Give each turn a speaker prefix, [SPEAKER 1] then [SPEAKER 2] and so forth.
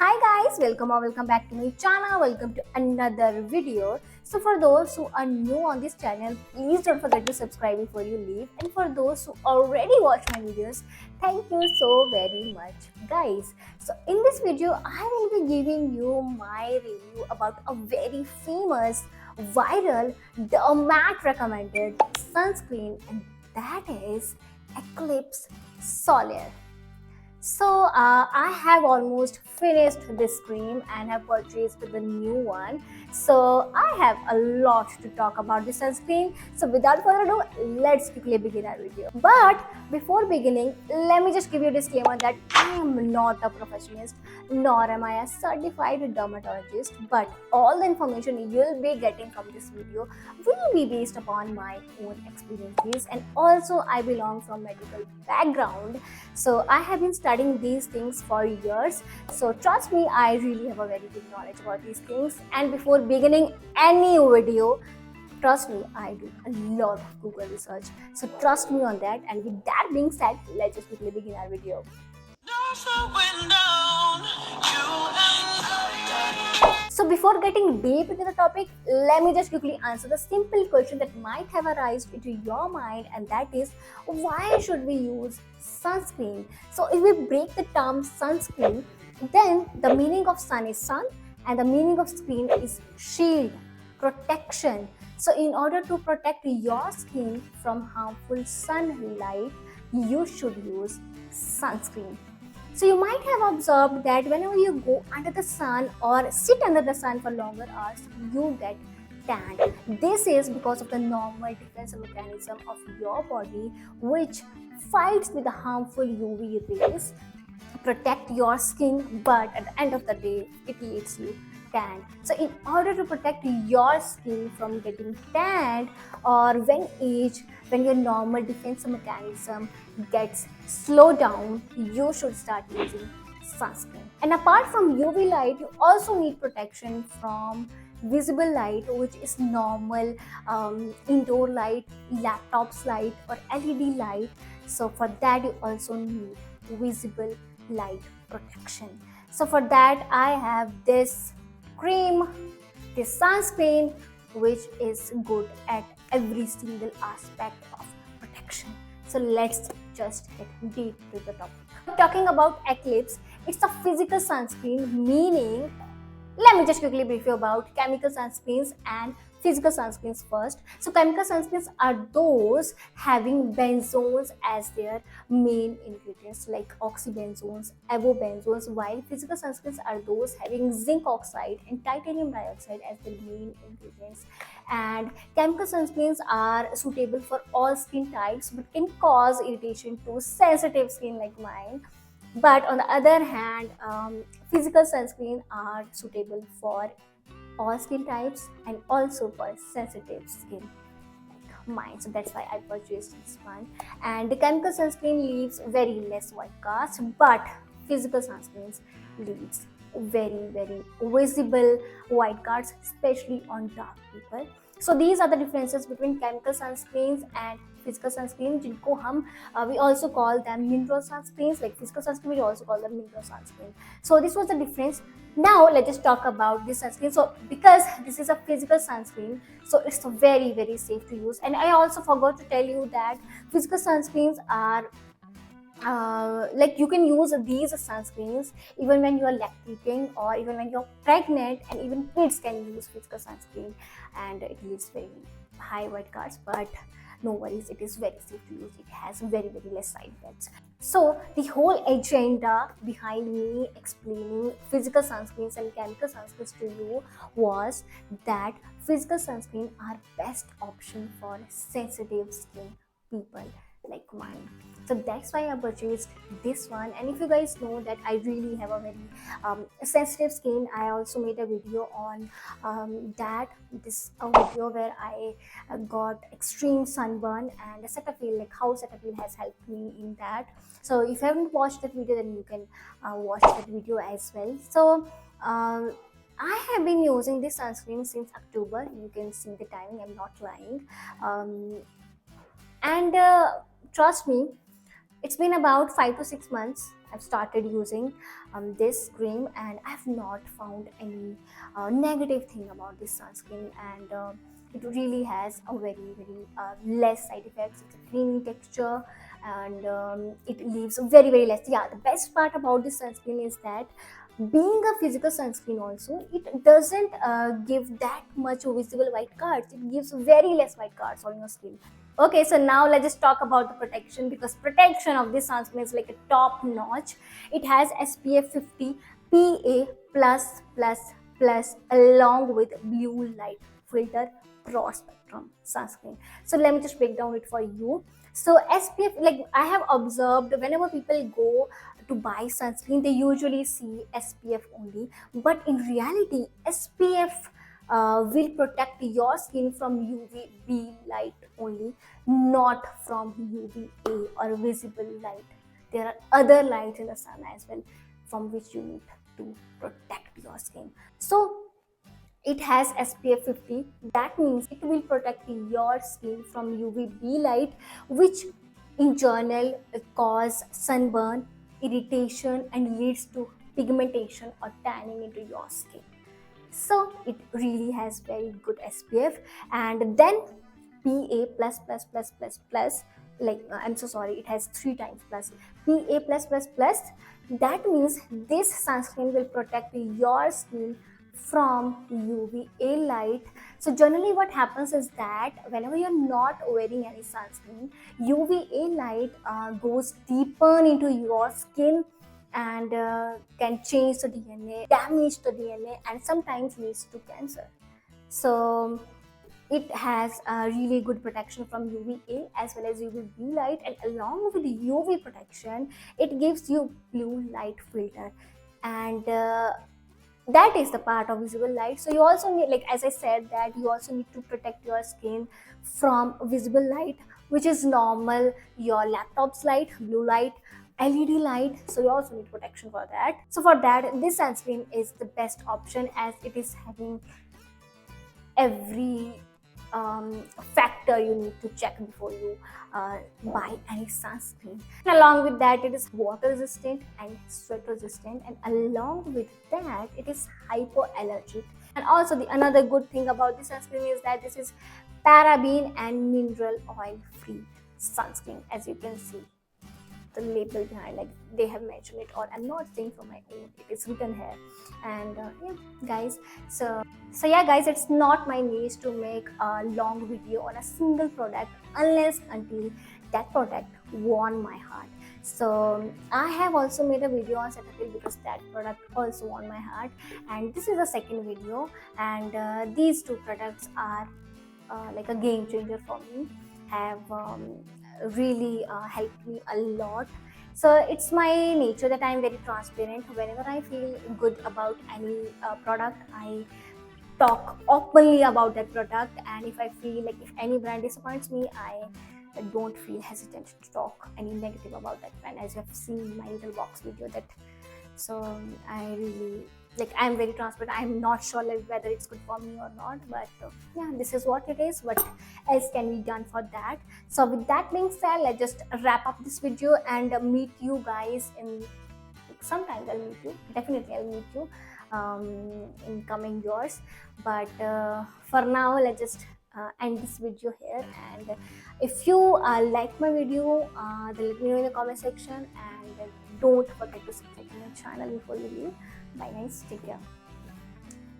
[SPEAKER 1] Hi guys, welcome or welcome back to my channel. Welcome to another video. So for those who are new on this channel, please don't forget to subscribe before you leave. And for those who already watch my videos, thank you so very much guys. So in this video, I will be giving you my review about a very famous, viral, dermat recommended sunscreen, and that is Eclipse Solar. I have almost finished this cream and have purchased the new one. So I have a lot to talk about this sunscreen. So without further ado, let's quickly begin our video. But before beginning, let me just give you a disclaimer that I am not a professionist, nor am I a certified dermatologist. But all the information you'll be getting from this video will be based upon my own experiences, and also I belong from medical background, so I have been studying these things for years. So trust me, I really have a very good knowledge about these things. And before beginning any video, trust me, I do a lot of Google research. So trust me on that. And with that being said, let's just quickly begin our video. So before getting deep into the topic, let me just quickly answer the simple question that might have arisen into your mind, and that is, why should we use sunscreen? So if we break the term sunscreen, then the meaning of sun is sun and the meaning of screen is shield, protection. So in order to protect your skin from harmful sunlight, you should use sunscreen. So you might have observed that whenever you go under the sun or sit under the sun for longer hours, you get tan. This is because of the normal defense mechanism of your body, which fights with the harmful UV rays, protect your skin, but at the end of the day, it leaves you tanned. So in order to protect your skin from getting tanned, or when your normal defense mechanism gets slowed down, you should start using sunscreen. And apart from UV light, you also need protection from visible light, which is normal indoor light, laptops light, or LED light. So for that, you also need visible light protection. So for that, I have this cream, this sunscreen, which is good at every single aspect of protection. So let's just get deep to the topic. Talking about Eclipse, it's a physical sunscreen, meaning, let me just quickly brief you about chemical sunscreens and physical sunscreens first. So chemical sunscreens are those having benzones as their main ingredients, like oxybenzones, avobenzones, while physical sunscreens are those having zinc oxide and titanium dioxide as their main ingredients. And chemical sunscreens are suitable for all skin types but can cause irritation to sensitive skin like mine. But on the other hand, physical sunscreen are suitable for all skin types and also for sensitive skin like mine. So that's why I purchased this one. And the chemical sunscreen leaves very less white cast, but physical sunscreens leaves very visible white cast, especially on dark people. So these are the differences between chemical sunscreens and physical sunscreen, जिनको हम we also call them mineral sunscreens. Like physical sunscreen, we also call them mineral sunscreen. So this was the difference. Now let's just talk about this sunscreen. So because this is a physical sunscreen, so it's very safe to use. And I also forgot to tell you that physical sunscreens are like you can use these sunscreens even when you are lactating or even when you're pregnant, and even kids can use physical sunscreen, and it leaves very high white cast, but no worries, it is very safe to use. It has very less side effects. So the whole agenda behind me explaining physical sunscreens and chemical sunscreens to you was that physical sunscreen are best option for sensitive skin people like mine. So that's why I purchased this one. And if you guys know that I really have a very sensitive skin, I also made a video on that. This a video where I got extreme sunburn, and Cetaphil, like how Cetaphil has helped me in that. So if you haven't watched that video, then you can watch that video as well. So I have been using this sunscreen since October. You can see the timing, I'm not lying. And trust me, it's been about 5 to 6 months I've started using this cream, and I've not found any negative thing about this sunscreen. And it really has a very less side effects. It's a creamy texture, and it leaves very less. Yeah, the best part about this sunscreen is that being a physical sunscreen also, it doesn't give that much visible white cards. It gives very less white cards on your skin. Okay, so now let's just talk about the protection, because protection of this sunscreen is like a top notch. It has SPF 50 PA plus plus plus along with blue light filter broad spectrum sunscreen. So let me just break down it for you. So SPF, like I have observed, whenever people go to buy sunscreen, they usually see SPF only, but in reality SPF will protect your skin from UVB light only, not from UVA or visible light. There are other lights in the sun as well from which you need to protect your skin. So it has SPF 50. That means it will protect your skin from UVB light, which in general cause sunburn, irritation, and leads to pigmentation or tanning into your skin. So it really has very good SPF. And then PA plus plus plus plus plus, like I'm so sorry, it has 3 times plus. PA plus plus plus, that means this sunscreen will protect your skin from UVA light. So generally what happens is that whenever you're not wearing any sunscreen, UVA light goes deeper into your skin and can change the DNA, damage the DNA, and sometimes leads to cancer. So it has a really good protection from UVA as well as UVB light, and along with the UV protection, it gives you blue light filter, and that is the part of visible light. So you also need, like as I said, that you also need to protect your skin from visible light, which is normal, your laptop's light, blue light, LED light. So you also need protection for that. So for that, this sunscreen is the best option, as it is having every factor you need to check before you buy any sunscreen. And along with that, it is water resistant and sweat resistant, and along with that, it is hypoallergenic. And also the another good thing about this sunscreen is that this is paraben and mineral oil free sunscreen. As you can see the label behind, like they have mentioned it, or I'm not saying from my own, it is written here. And yeah guys, so yeah guys, it's not my niche to make a long video on a single product unless until that product won my heart. So I have also made a video on Cetaphil because that product also won my heart, and this is the second video. And these two products are like a game changer for me, have really helped me a lot. So it's my nature that I'm very transparent. Whenever I feel good about any product, I talk openly about that product. And if I feel like if any brand disappoints me, I don't feel hesitant to talk any negative about that brand, as you have seen my little box video. That so I really, like I'm very transparent. I'm not sure like whether it's good for me or not, but yeah, this is what it is. What else can be done for that? So with that being said, let's just wrap up this video and meet you guys in sometimes. I'll meet you, definitely I'll meet you in coming years. But for now, let's just end this video here. And if you like my video, then let me know in the comment section, and don't forget to subscribe to my channel before you leave. Bye guys, take care.